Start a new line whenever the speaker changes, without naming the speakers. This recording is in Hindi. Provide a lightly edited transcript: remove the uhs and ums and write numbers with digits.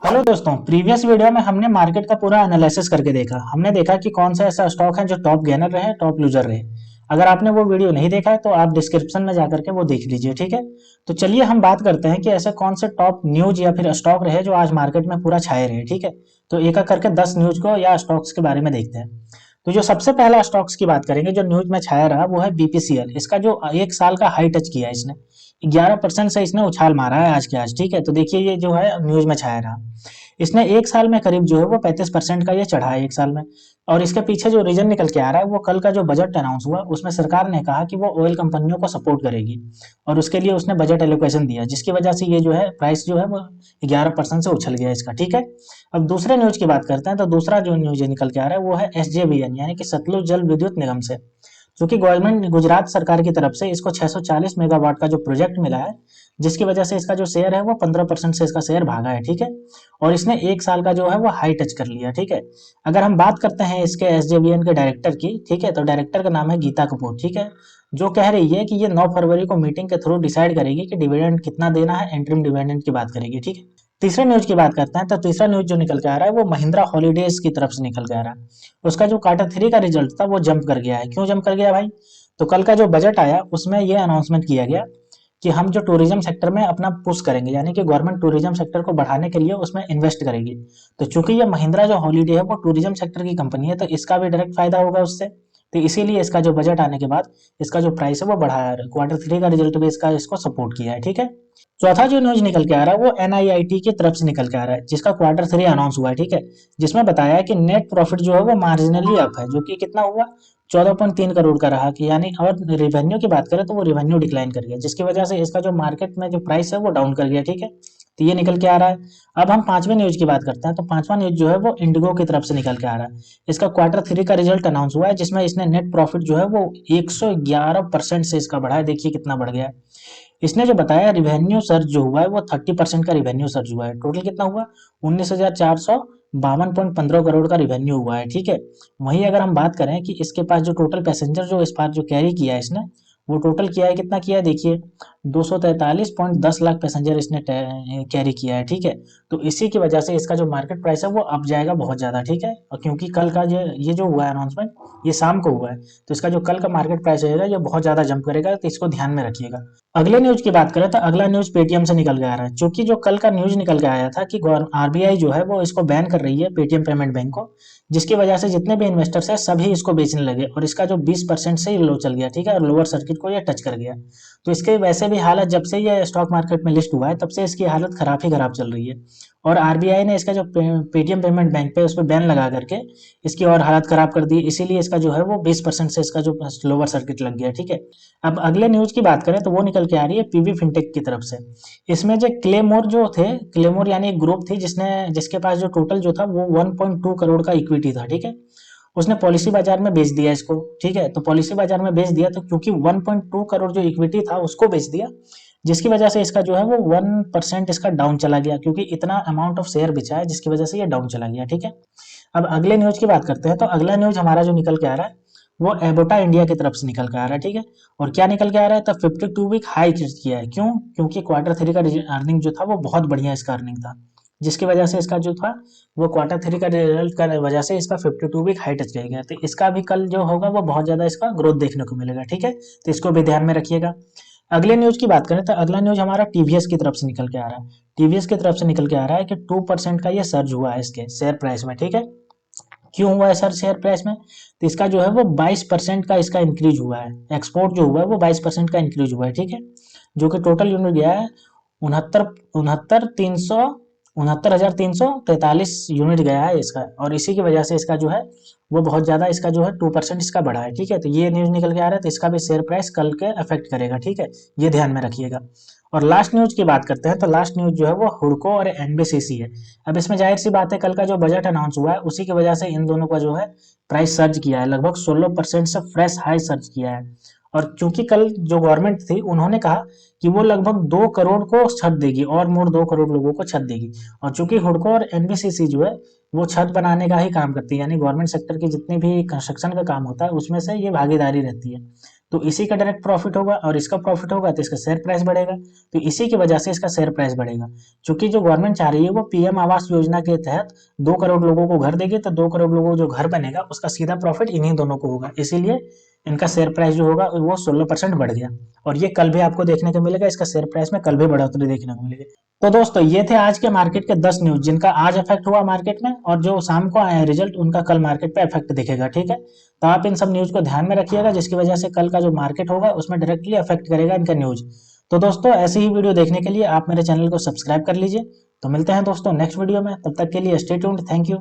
हेलो दोस्तों, प्रीवियस वीडियो में हमने मार्केट का पूरा एनालिसिस करके देखा। हमने देखा कि कौन सा ऐसा स्टॉक है जो टॉप गेनर रहे, टॉप लूजर रहे। अगर आपने वो वीडियो नहीं देखा है तो आप डिस्क्रिप्शन में जाकर के वो देख लीजिए, ठीक है। तो चलिए हम बात करते हैं कि ऐसे कौन से टॉप न्यूज या फिर स्टॉक रहे जो आज मार्केट में पूरा छाए रहे, ठीक है। तो एक एक करके 10 न्यूज को या स्टॉक्स के बारे में देखते हैं। तो जो सबसे पहला स्टॉक्स की बात करेंगे जो न्यूज में छाया रहा वो है बीपीसीएल। इसका जो एक साल का हाई टच किया है इसने, 11% से इसने उछाल मारा है आज के आज, ठीक है। तो देखिए ये जो है न्यूज में छाया रहा। इसने एक साल में करीब जो है वो 35% का ये चढ़ा है एक साल में। और इसके पीछे जो रीजन निकल के आ रहा है वो कल का जो बजट अनाउंस हुआ उसमें सरकार ने कहा कि वो ऑयल कंपनियों को सपोर्ट करेगी और उसके लिए उसने बजट एलोकेशन दिया, जिसकी वजह से ये जो है प्राइस जो है वो 11% से उछल गया इसका, ठीक है। अब दूसरे न्यूज की बात करते हैं। तो दूसरा जो न्यूज निकल के आ रहा है वो है एसजेवीएन यानी कि सतलुज जल विद्युत निगम से, जो कि गवर्नमेंट गुजरात सरकार की तरफ से इसको 640 मेगावाट का जो प्रोजेक्ट मिला है, जिसकी वजह से इसका जो शेयर है वो 15% से इसका शेयर भागा है, ठीक है। और इसने एक साल का जो है वो हाई टच कर लिया, ठीक है। अगर हम बात करते हैं इसके एसजेवीएन के डायरेक्टर की, ठीक है, तो डायरेक्टर का नाम है गीता कपूर, ठीक है। जो कह रही है कि ये 9 फरवरी को मीटिंग के थ्रू डिसाइड करेगी कि डिविडेंड कितना देना है, इंटरिम डिविडेंड की बात करेगी, ठीक है। तीसरे न्यूज की बात करते हैं। तो तीसरा न्यूज जो निकल के आ रहा है वो महिंद्रा हॉलीडेज की तरफ से निकल के आ रहा है। उसका जो क्वार्टर 3 का रिजल्ट था वो जंप कर गया है। क्यों जंप कर गया भाई? तो कल का जो बजट आया उसमें ये अनाउंसमेंट किया गया कि हम जो टूरिज्म सेक्टर में अपना पुश करेंगे, यानी कि गवर्नमेंट टूरिज्म सेक्टर को बढ़ाने के लिए उसमें इन्वेस्ट करेगी। तो चूंकि ये महिंद्रा जो हॉलीडे है वो टूरिज्म सेक्टर की कंपनी है, तो इसका भी डायरेक्ट फायदा होगा उससे। तो इसीलिए इसका जो बजट आने के बाद इसका जो प्राइस है वो बढ़ाया है। क्वार्टर 3 का रिजल्ट भी इसका इसको सपोर्ट किया है, ठीक है। चौथा जो न्यूज निकल के आ रहा है वो एनआईआईटी की तरफ से निकल के आ रहा है, जिसका क्वार्टर 3 अनाउंस हुआ है, ठीक है। जिसमें बताया है कि नेट प्रॉफिट जो है वो मार्जिनली अप है, जो कि कितना हुआ, 14.3 करोड़ का रहा कि यानी। और रेवेन्यू की बात करें तो वो रेवेन्यू डिक्लाइन कर गया, जिसकी वजह से इसका जो मार्केट में जो प्राइस है वो डाउन कर गया, ठीक है। तो ये निकल के आ रहा है। अब हम पांचवें न्यूज की बात करते हैं। तो पांचवा न्यूज जो है वो इंडिगो की तरफ से निकल के आ रहा है। इसका क्वार्टर 3 का रिजल्ट अनाउंस हुआ है, जिसमें इसने नेट प्रॉफिट जो है वो 111% से इसका बढ़ा है। देखिए कितना बढ़ गया है। इसने जो बताया रिवेन्यू सर्ज जो हुआ है वो 30% का रिवेन्यू सर्ज हुआ है। टोटल कितना हुआ? 19,452.15 करोड़ का रिवेन्यू हुआ है, ठीक है। वहीं अगर हम बात करें कि इसके पास जो टोटल पैसेंजर जो इस बार जो कैरी किया है इसने, वो टोटल किया है, कितना किया है देखिए, 243.10 लाख पैसेंजर इसने कैरी किया है, ठीक है। तो इसी की वजह से इसका जो मार्केट प्राइस है वो अप जाएगा बहुत ज्यादा, ठीक है। और क्योंकि कल का ये जो हुआ है अनाउंसमेंट, ये शाम को हुआ है, तो इसका जो कल का मार्केट प्राइस रहेगा ये बहुत ज्यादा जंप करेगा, तो इसको ध्यान में रखिएगा। अगले न्यूज की बात करें तो अगला न्यूज पेटीएम से निकल के आ रहा है, क्योंकि जो कल का न्यूज निकल के आया था कि आरबीआई जो है वो इसको बैन कर रही है पेटीएम पेमेंट बैंक को, जिसकी वजह से जितने भी इन्वेस्टर्स है सभी इसको बेचने लगे और इसका जो 20% से ही लो चल गया, ठीक है, और लोअर सर्किट को ये टच कर गया। तो इसके वैसे भी हालत जब से ये स्टॉक मार्केट में लिस्ट हुआ है तब से इसकी हालत खराब ही खराब चल रही है। और आरबीआई ने इसका जो पेटीएम पेमेंट बैंक पे उस पर बैन लगा करके इसकी और हालत खराब कर दी, इसीलिए इसका जो है वो 20% से इसका जो लोअर सर्किट लग गया, ठीक है। अब अगले न्यूज की बात करें तो वो निकल के आ रही है पीवी फिनटेक की तरफ से। इसमें जो क्लेमोर जो थे, क्लेमोर यानी एक ग्रुप थी जिसके पास जो टोटल जो था वो 1.2 करोड़ का इक्विटी था, ठीक है। उसने पॉलिसी बाजार में बेच दिया इसको, ठीक है। तो पॉलिसी बाजार में बेच दिया तो क्योंकि 1.2 करोड़ जो इक्विटी था उसको बेच दिया, जिसकी वजह से इसका जो है वो 1% इसका डाउन चला गया, क्योंकि इतना अमाउंट ऑफ शेयर बिछा है जिसकी वजह से ये डाउन चला गया, ठीक है। अब अगले न्यूज की बात करते हैं। तो अगला न्यूज हमारा जो निकल के आ रहा है वो एबोटा इंडिया की तरफ से निकल के आ रहा है, ठीक है। और क्या निकल के आ रहा है? तो 52 वीक हाई किया है। क्यों? क्योंकि क्वार्टर 3 का अर्निंग जो था वो बहुत बढ़िया इसका अर्निंग था, जिसकी वजह से इसका जो था वो क्वार्टर 3 का रिजल्ट का वजह से इसका 52 वीक हाई टच रहेगा। तो इसका भी कल जो होगा वो बहुत ज्यादा इसका ग्रोथ देखने को मिलेगा, ठीक है। तो इसको भी ध्यान में रखिएगा। अगले न्यूज की बात करें तो अगला न्यूज हमारा टीवीएस की तरफ से निकल के आ रहा है। टीवीएस की तरफ से निकल के आ रहा है कि 2% का ये सर्ज हुआ है इसके शेयर प्राइस में, ठीक है। क्यों हुआ है सर शेयर प्राइस में? तो इसका जो है वो 22% का इसका इंक्रीज हुआ है। एक्सपोर्ट जो हुआ है वो 22% का इंक्रीज हुआ है, ठीक है। जो कि टोटल यूनिट गया है उनहत्तर उनहत्तर तीन सौ 69,343 यूनिट गया है इसका। और इसी की वजह से इसका जो है वो बहुत ज्यादा इसका जो है 2% इसका बढ़ा है, ठीक है। तो ये न्यूज निकल के आ रहा है, तो इसका भी शेयर प्राइस कल के अफेक्ट करेगा, ठीक है। ये ध्यान में रखिएगा। और लास्ट न्यूज की बात करते हैं। तो लास्ट न्यूज जो है वो हुडको और एनबीसीसी है। अब इसमें जाहिर सी बात है, कल का जो बजट अनाउंस हुआ है उसी की वजह से इन दोनों का जो है प्राइस सर्ज किया है, लगभग 16% से फ्रेश हाई सर्ज किया है। और चूंकि कल जो गवर्नमेंट थी उन्होंने कहा कि वो लगभग 2 करोड़ को छत देगी और मोर 2 करोड़ लोगों को छत देगी। और चूंकि हुडको और एनबीसीसी जो है वो छत बनाने का ही काम करती है, यानी गवर्नमेंट सेक्टर की जितनी भी कंस्ट्रक्शन का काम होता है उसमें से ये भागीदारी रहती है। तो इसी का डायरेक्ट प्रॉफिट होगा और इसका प्रॉफिट होगा तो इसका शेयर प्राइस बढ़ेगा। तो इसी की वजह से इसका शेयर प्राइस बढ़ेगा। क्योंकि जो गवर्नमेंट चाह रही है वो पीएम आवास योजना के तहत 2 करोड़ लोगों को घर देगी, तो 2 करोड़ लोगों को जो घर बनेगा उसका सीधा प्रॉफिट इन्हीं दोनों को होगा। इसीलिए इनका शेयर प्राइस जो होगा वो 16% बढ़ गया। और ये कल भी आपको देखने को मिलेगा, इसका शेयर प्राइस में कल भी बढ़ोतरी देखने को मिलेगी। तो दोस्तों ये थे आज के मार्केट के 10 न्यूज जिनका आज इफेक्ट हुआ मार्केट में, और जो शाम को आए हैं रिजल्ट उनका कल मार्केट पे इफेक्ट दिखेगा। ठीक है, तो आप इन सब न्यूज को ध्यान में रखिएगा, जिसकी वजह से कल का जो मार्केट होगा उसमें डायरेक्टली अफेक्ट करेगा इनका न्यूज। तो दोस्तों ऐसी ही वीडियो देखने के लिए आप मेरे चैनल को सब्सक्राइब कर लीजिए। तो मिलते हैं दोस्तों नेक्स्ट वीडियो में, तब तक के लिए स्टे ट्यून्ड। Thank you.